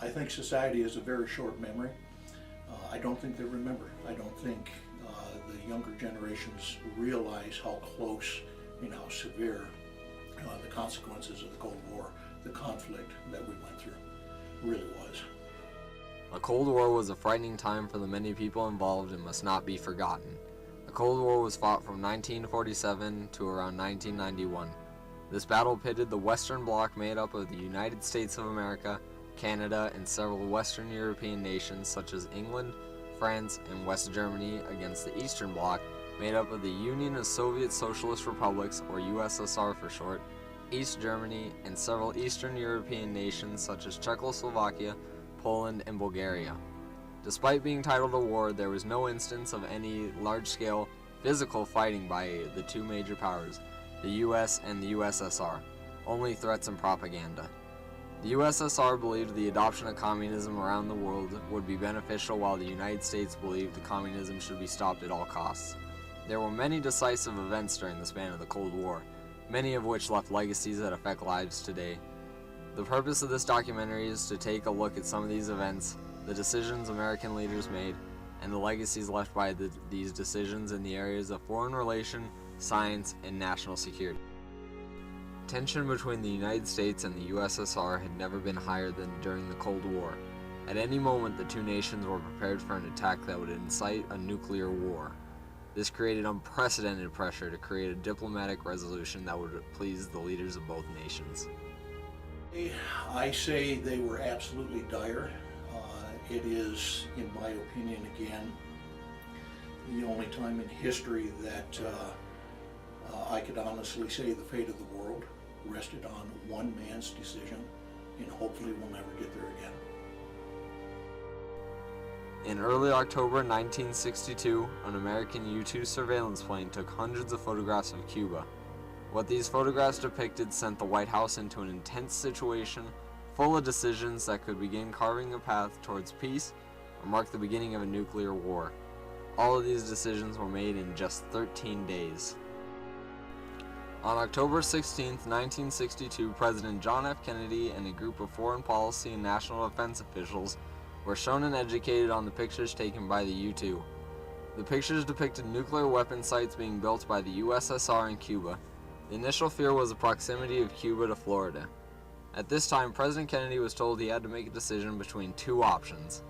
I think society has a very short memory. I don't think they remember. I don't think the younger generations realize how close and how severe the consequences of the Cold War, the conflict that we went through, really was. The Cold War was a frightening time for the many people involved and must not be forgotten. The Cold War was fought from 1947 to around 1991. This battle pitted the Western Bloc made up of the United States of America, Canada, and several Western European nations such as England, France, and West Germany against the Eastern Bloc made up of the Union of Soviet Socialist Republics, or USSR for short, East Germany, and several Eastern European nations such as Czechoslovakia, Poland, and Bulgaria. Despite being titled a war, there was no instance of any large-scale physical fighting by the two major powers, the US and the USSR, only threats and propaganda. The USSR believed the adoption of communism around the world would be beneficial, while the United States believed the communism should be stopped at all costs. There were many decisive events during the span of the Cold War, many of which left legacies that affect lives today. The purpose of this documentary is to take a look at some of these events, the decisions American leaders made, and the legacies left by these decisions in the areas of foreign relation, science, and national security. Tension between the United States and the USSR had never been higher than during the Cold War. At any moment, the two nations were prepared for an attack that would incite a nuclear war. This created unprecedented pressure to create a diplomatic resolution that would please the leaders of both nations. I say they were absolutely dire. It is, in my opinion, again, the only time in history that I could honestly say the fate of the world rested on one man's decision, and hopefully we'll never get there again. In early October 1962, an American U-2 surveillance plane took hundreds of photographs of Cuba. What these photographs depicted sent the White House into an intense situation full of decisions that could begin carving a path towards peace or mark the beginning of a nuclear war. All of these decisions were made in just 13 days. On October 16, 1962, President John F. Kennedy and a group of foreign policy and national defense officials were shown and educated on the pictures taken by the U-2. The pictures depicted nuclear weapon sites being built by the USSR in Cuba. The initial fear was the proximity of Cuba to Florida. At this time, President Kennedy was told he had to make a decision between two options: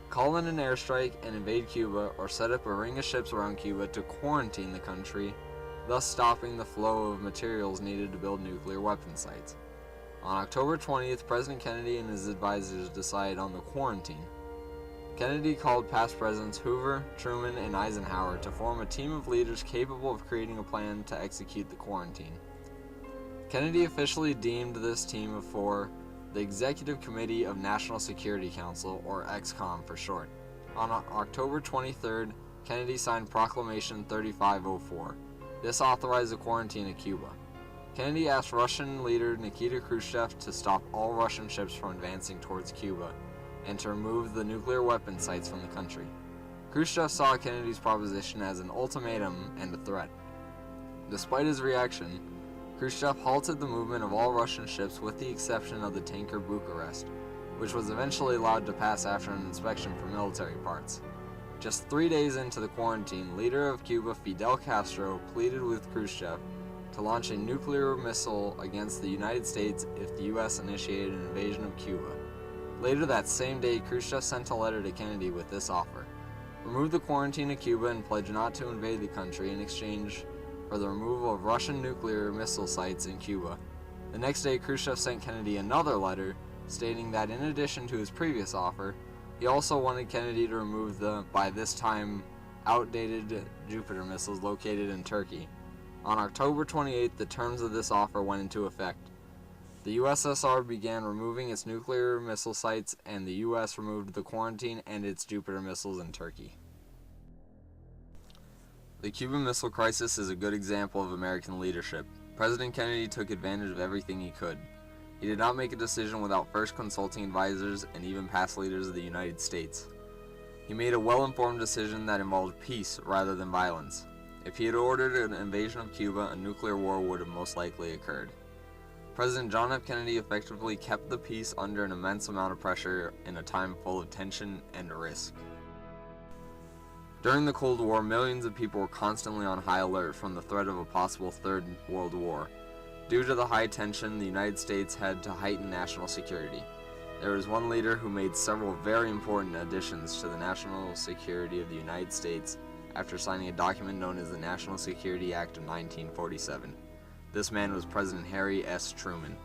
call in an airstrike and invade Cuba, or set up a ring of ships around Cuba to quarantine the country, thus stopping the flow of materials needed to build nuclear weapon sites. On October 20th, President Kennedy and his advisors decided on the quarantine. Kennedy called past Presidents Hoover, Truman, and Eisenhower to form a team of leaders capable of creating a plan to execute the quarantine. Kennedy officially deemed this team of four the Executive Committee of National Security Council, or EXCOM for short. On October 23rd, Kennedy signed Proclamation 3504. This authorized the quarantine of Cuba. Kennedy asked Russian leader Nikita Khrushchev to stop all Russian ships from advancing towards Cuba and to remove the nuclear weapon sites from the country. Khrushchev saw Kennedy's proposition as an ultimatum and a threat. Despite his reaction, Khrushchev halted the movement of all Russian ships with the exception of the tanker Bucharest, which was eventually allowed to pass after an inspection for military parts. Just 3 days into the quarantine, leader of Cuba Fidel Castro pleaded with Khrushchev to launch a nuclear missile against the United States if the U.S. initiated an invasion of Cuba. Later that same day, Khrushchev sent a letter to Kennedy with this offer: remove the quarantine of Cuba and pledge not to invade the country in exchange for the removal of Russian nuclear missile sites in Cuba. The next day, Khrushchev sent Kennedy another letter stating that in addition to his previous offer, he also wanted Kennedy to remove the, by this time, outdated Jupiter missiles located in Turkey. On October 28th, the terms of this offer went into effect. The USSR began removing its nuclear missile sites, and the US removed the quarantine and its Jupiter missiles in Turkey. The Cuban Missile Crisis is a good example of American leadership. President Kennedy took advantage of everything he could. He did not make a decision without first consulting advisors and even past leaders of the United States. He made a well-informed decision that involved peace rather than violence. If he had ordered an invasion of Cuba, a nuclear war would have most likely occurred. President John F. Kennedy effectively kept the peace under an immense amount of pressure in a time full of tension and risk. During the Cold War, millions of people were constantly on high alert from the threat of a possible Third World War. Due to the high tension, the United States had to heighten national security. There was one leader who made several very important additions to the national security of the United States after signing a document known as the National Security Act of 1947. This man was President Harry S. Truman.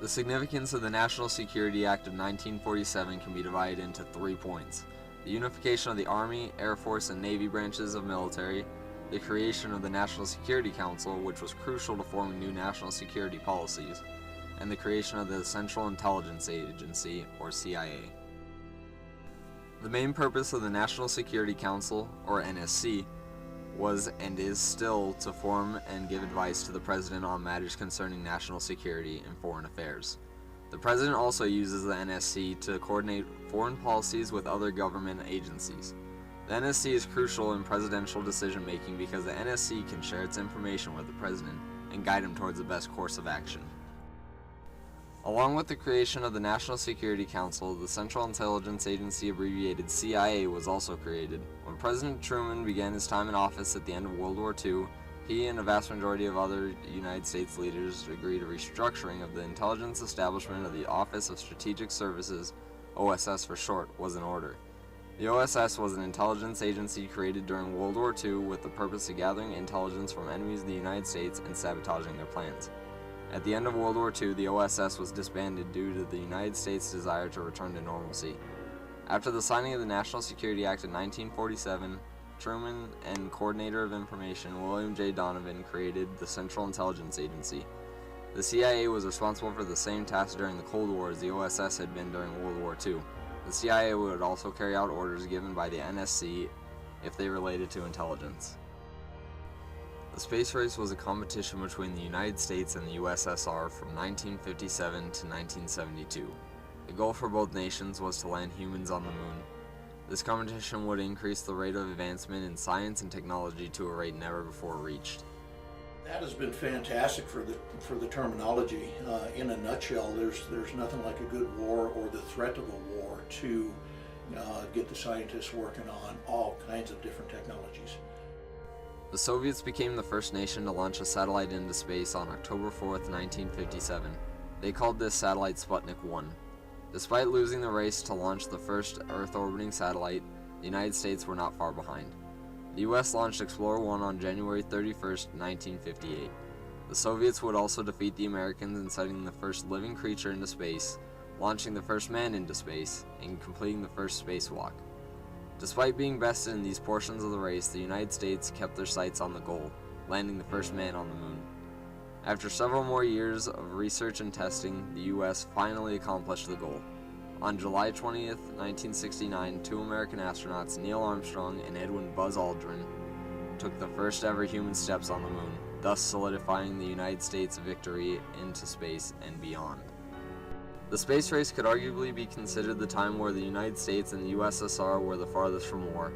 The significance of the National Security Act of 1947 can be divided into 3 points: the unification of the Army, Air Force, and Navy branches of military, the creation of the National Security Council, which was crucial to forming new national security policies, and the creation of the Central Intelligence Agency, or CIA. The main purpose of the National Security Council, or NSC, was and is still to form and give advice to the President on matters concerning national security and foreign affairs. The President also uses the NSC to coordinate foreign policies with other government agencies. The NSC is crucial in presidential decision-making because the NSC can share its information with the President and guide him towards the best course of action. Along with the creation of the National Security Council, the Central Intelligence Agency, abbreviated CIA, was also created. When President Truman began his time in office at the end of World War II, he and a vast majority of other United States leaders agreed a restructuring of the intelligence establishment of the Office of Strategic Services, OSS for short, was in order. The OSS was an intelligence agency created during World War II with the purpose of gathering intelligence from enemies of the United States and sabotaging their plans. At the end of World War II, the OSS was disbanded due to the United States' desire to return to normalcy. After the signing of the National Security Act in 1947, Truman and Coordinator of Information William J. Donovan created the Central Intelligence Agency. The CIA was responsible for the same task during the Cold War as the OSS had been during World War II. The CIA would also carry out orders given by the NSC if they related to intelligence. The space race was a competition between the United States and the USSR from 1957 to 1972. The goal for both nations was to land humans on the moon. This competition would increase the rate of advancement in science and technology to a rate never before reached. That has been fantastic for the terminology. In a nutshell, there's nothing like a good war or the threat of a war to get the scientists working on all kinds of different technologies. The Soviets became the first nation to launch a satellite into space on October 4th, 1957. They called this satellite Sputnik 1. Despite losing the race to launch the first Earth-orbiting satellite, the United States were not far behind. The US launched Explorer 1 on January 31st, 1958. The Soviets would also defeat the Americans in sending the first living creature into space, launching the first man into space, and completing the first spacewalk. Despite being bested in these portions of the race, the United States kept their sights on the goal, landing the first man on the moon. After several more years of research and testing, the US finally accomplished the goal. On July 20th, 1969, 2 American astronauts, Neil Armstrong and Edwin Buzz Aldrin, took the first ever human steps on the moon, thus solidifying the United States' victory into space and beyond. The space race could arguably be considered the time where the United States and the USSR were the farthest from war.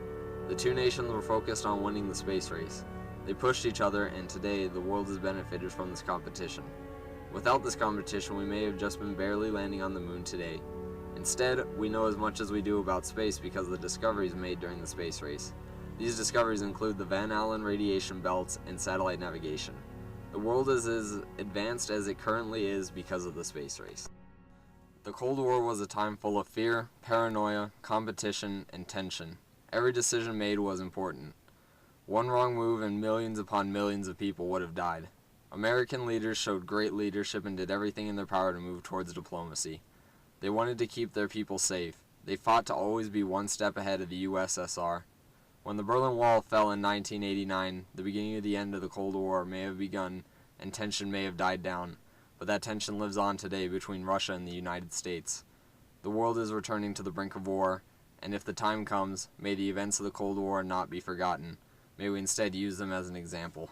The two nations were focused on winning the space race. They pushed each other, and today the world has benefited from this competition. Without this competition, we may have just been barely landing on the moon today. Instead, we know as much as we do about space because of the discoveries made during the space race. These discoveries include the Van Allen radiation belts and satellite navigation. The world is as advanced as it currently is because of the space race. The Cold War was a time full of fear, paranoia, competition, and tension. Every decision made was important. One wrong move and millions upon millions of people would have died. American leaders showed great leadership and did everything in their power to move towards diplomacy. They wanted to keep their people safe. They fought to always be one step ahead of the USSR. When the Berlin Wall fell in 1989, the beginning of the end of the Cold War may have begun and tension may have died down. But that tension lives on today between Russia and the United States. The world is returning to the brink of war, and if the time comes, may the events of the Cold War not be forgotten. May we instead use them as an example.